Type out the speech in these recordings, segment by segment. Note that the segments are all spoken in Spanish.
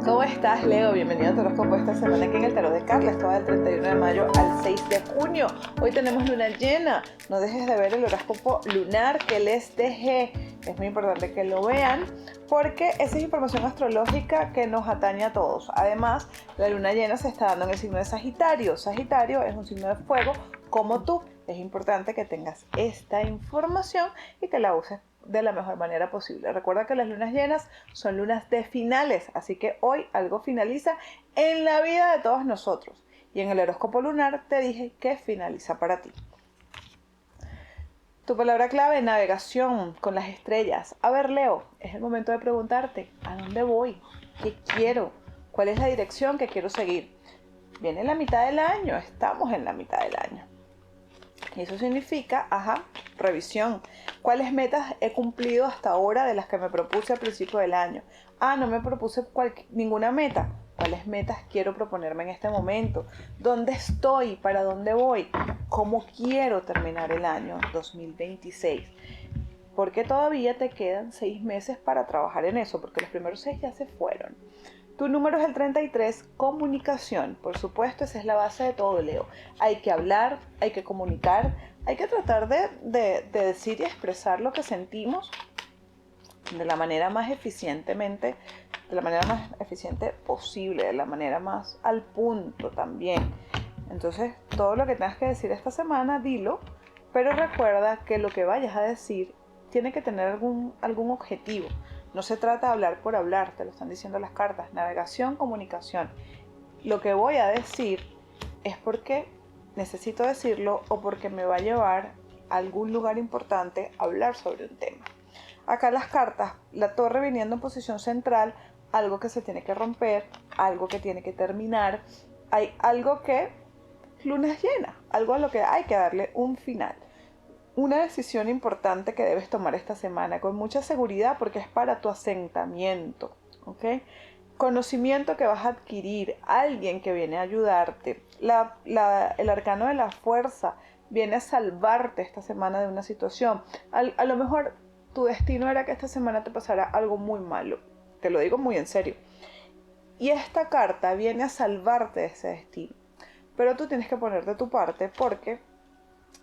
¿Cómo estás, Leo? Bienvenido a tu horóscopo esta semana aquí en el Tarot de Carla. Esto va del 31 de mayo al 6 de junio. Hoy tenemos luna llena. No dejes de ver el horóscopo lunar que les dejé. Es muy importante que lo vean porque esa es información astrológica que nos atañe a todos. Además, la luna llena se está dando en el signo de Sagitario. Sagitario es un signo de fuego como tú. Es importante que tengas esta información y que la uses de la mejor manera posible. Recuerda que las lunas llenas son lunas de finales, así que hoy algo finaliza en la vida de todos nosotros. Y en el horóscopo lunar te dije que finaliza para ti. Tu palabra clave, navegación con las estrellas. A ver, Leo, es el momento de preguntarte, ¿a dónde voy? ¿Qué quiero? ¿Cuál es la dirección que quiero seguir? Viene la mitad del año, estamos en la mitad del año. Y eso significa, revisión. ¿Cuáles metas he cumplido hasta ahora de las que me propuse al principio del año? No me propuse ninguna meta. ¿Cuáles metas quiero proponerme en este momento? ¿Dónde estoy? ¿Para dónde voy? ¿Cómo quiero terminar el año 2026? Porque todavía te quedan 6 meses para trabajar en eso, porque los primeros 6 ya se fueron. Tu número es el 33, comunicación. Por supuesto, esa es la base de todo, Leo. Hay que hablar, hay que comunicar, hay que tratar de decir y expresar lo que sentimos de la manera más eficiente posible, de la manera más al punto también. Entonces, todo lo que tengas que decir esta semana, dilo, pero recuerda que lo que vayas a decir tiene que tener algún objetivo. No se trata de hablar por hablar, te lo están diciendo las cartas. Navegación, comunicación. Lo que voy a decir es porque necesito decirlo o porque me va a llevar a algún lugar importante a hablar sobre un tema. Acá las cartas, la torre viniendo en posición central, algo que se tiene que romper, algo que tiene que terminar, hay algo que luna es llena, algo a lo que hay que darle un final. Una decisión importante que debes tomar esta semana con mucha seguridad porque es para tu asentamiento, ¿ok? Conocimiento que vas a adquirir, alguien que viene a ayudarte. El arcano de la fuerza viene a salvarte esta semana de una situación. A lo mejor tu destino era que esta semana te pasara algo muy malo. Te lo digo muy en serio. Y esta carta viene a salvarte de ese destino. Pero tú tienes que poner de tu parte porque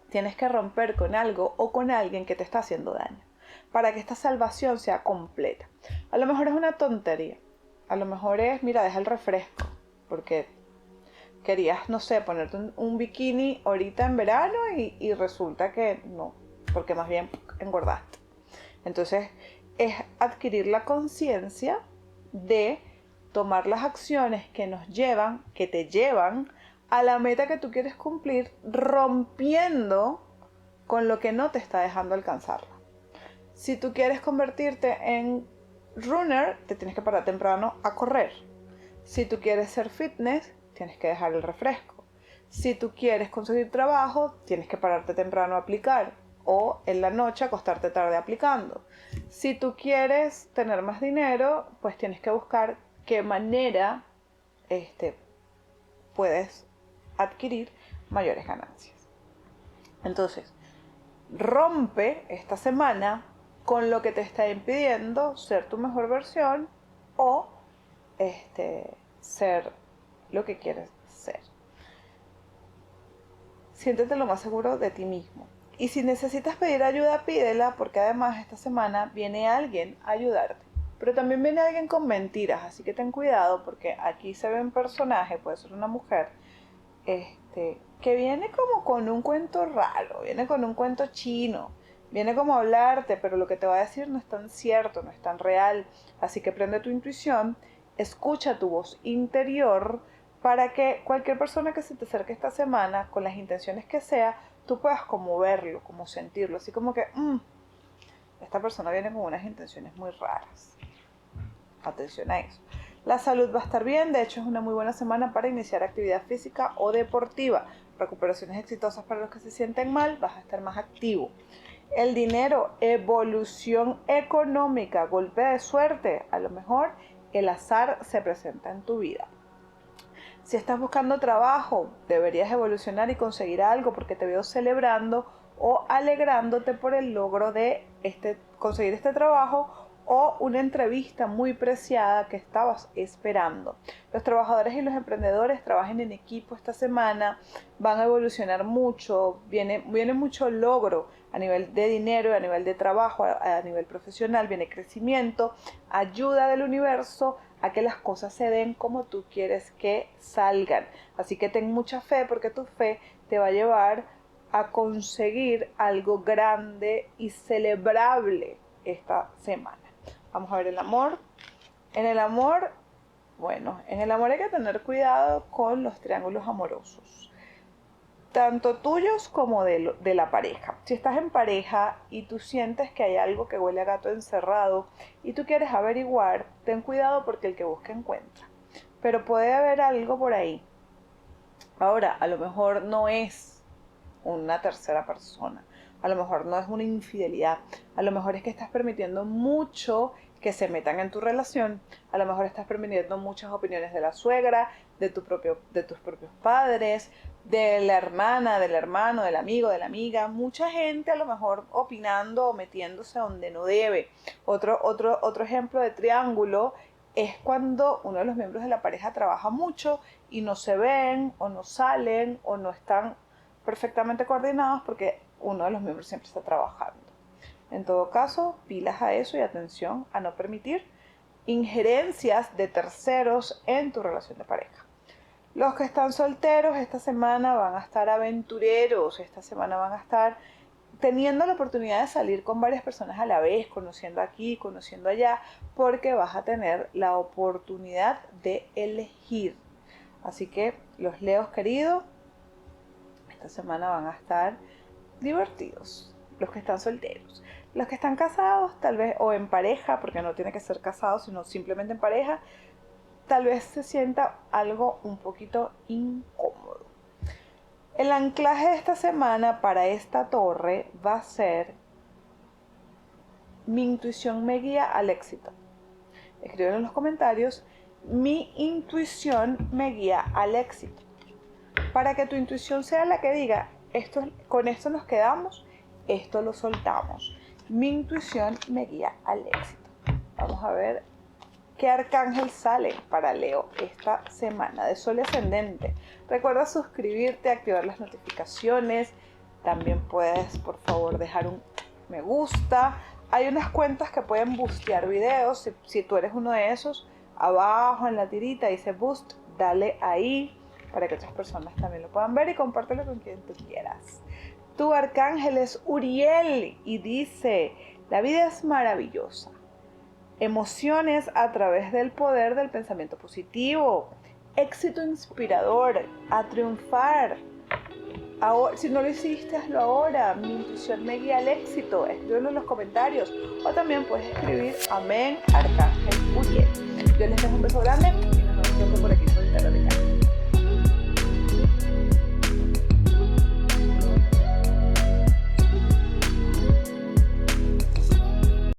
tienes que romper con algo o con alguien que te está haciendo daño para que esta salvación sea completa. A lo mejor es una tontería. A lo mejor es, mira, deja el refresco porque querías, no sé, ponerte un bikini ahorita en verano y resulta que no, porque más bien engordaste. Entonces es adquirir la conciencia de tomar las acciones que te llevan a la meta que tú quieres cumplir, rompiendo con lo que no te está dejando alcanzarla. Si tú quieres convertirte en runner, te tienes que parar temprano a correr. Si tú quieres ser fitness, tienes que dejar el refresco. Si tú quieres conseguir trabajo, tienes que pararte temprano a aplicar o en la noche acostarte tarde aplicando. Si tú quieres tener más dinero, pues tienes que buscar qué manera puedes adquirir mayores ganancias. Entonces, rompe esta semana con lo que te está impidiendo ser tu mejor versión o ser lo que quieres ser. Siéntete lo más seguro de ti mismo. Y si necesitas pedir ayuda, pídela, porque además esta semana viene alguien a ayudarte. Pero también viene alguien con mentiras, así que ten cuidado porque aquí se ve un personaje, puede ser una mujer, que viene como con un cuento raro, viene con un cuento chino, viene como a hablarte, pero lo que te va a decir no es tan cierto, no es tan real. Así que prende tu intuición, escucha tu voz interior para que cualquier persona que se te acerque esta semana, con las intenciones que sea, tú puedas como verlo, como sentirlo, así como que esta persona viene con unas intenciones muy raras. Atención a eso. La salud va a estar bien, de hecho es una muy buena semana para iniciar actividad física o deportiva. Recuperaciones exitosas para los que se sienten mal, vas a estar más activo. El dinero, evolución económica, golpe de suerte, a lo mejor el azar se presenta en tu vida. Si estás buscando trabajo, deberías evolucionar y conseguir algo porque te veo celebrando o alegrándote por el logro de conseguir este trabajo o una entrevista muy preciada que estabas esperando. Los trabajadores y los emprendedores trabajen en equipo esta semana, van a evolucionar mucho, viene mucho logro a nivel de dinero, a nivel de trabajo, a nivel profesional, viene crecimiento, ayuda del universo a que las cosas se den como tú quieres que salgan. Así que ten mucha fe, porque tu fe te va a llevar a conseguir algo grande y celebrable esta semana. Vamos a ver el amor. En el amor, en el amor hay que tener cuidado con los triángulos amorosos, tanto tuyos como de la pareja. Si estás en pareja y tú sientes que hay algo que huele a gato encerrado y tú quieres averiguar, ten cuidado, porque el que busca encuentra. Pero puede haber algo por ahí. Ahora, a lo mejor no es una tercera persona, a lo mejor no es una infidelidad, a lo mejor es que estás permitiendo mucho que se metan en tu relación, a lo mejor estás permitiendo muchas opiniones de la suegra, de tus propios padres, de la hermana, del hermano, del amigo, de la amiga, mucha gente a lo mejor opinando o metiéndose donde no debe. Otro ejemplo de triángulo es cuando uno de los miembros de la pareja trabaja mucho y no se ven o no salen o no están perfectamente coordinados porque uno de los miembros siempre está trabajando. En todo caso, pilas a eso y atención a no permitir injerencias de terceros en tu relación de pareja. Los que están solteros esta semana van a estar aventureros, esta semana van a estar teniendo la oportunidad de salir con varias personas a la vez, conociendo aquí, conociendo allá, porque vas a tener la oportunidad de elegir. Así que los Leos queridos, esta semana van a estar divertidos, los que están solteros. Los que están casados, tal vez, o en pareja, porque no tiene que ser casados, sino simplemente en pareja, tal vez se sienta algo un poquito incómodo. El anclaje de esta semana para esta torre va a ser: mi intuición me guía al éxito. Escriben en los comentarios: mi intuición me guía al éxito. Para que tu intuición sea la que diga, con esto nos quedamos, esto lo soltamos. Mi intuición me guía al éxito. Vamos a ver qué arcángel sale para Leo esta semana de Sol ascendente. Recuerda suscribirte, activar las notificaciones. También puedes, por favor, dejar un me gusta. Hay unas cuentas que pueden boostear videos. Si tú eres uno de esos, abajo en la tirita dice boost, dale ahí para que otras personas también lo puedan ver, y compártelo con quien tú quieras. Tu arcángel es Uriel y dice: la vida es maravillosa. Emociones a través del poder del pensamiento positivo. Éxito inspirador, a triunfar. Ahora, si no lo hiciste, hazlo ahora. Mi intuición me guía al éxito. Escríbelo en los comentarios. O también puedes escribir amén, arcángel Uriel. Yo les dejo un beso grande y nos vemos pronto por aquí por el Tarot de Karen.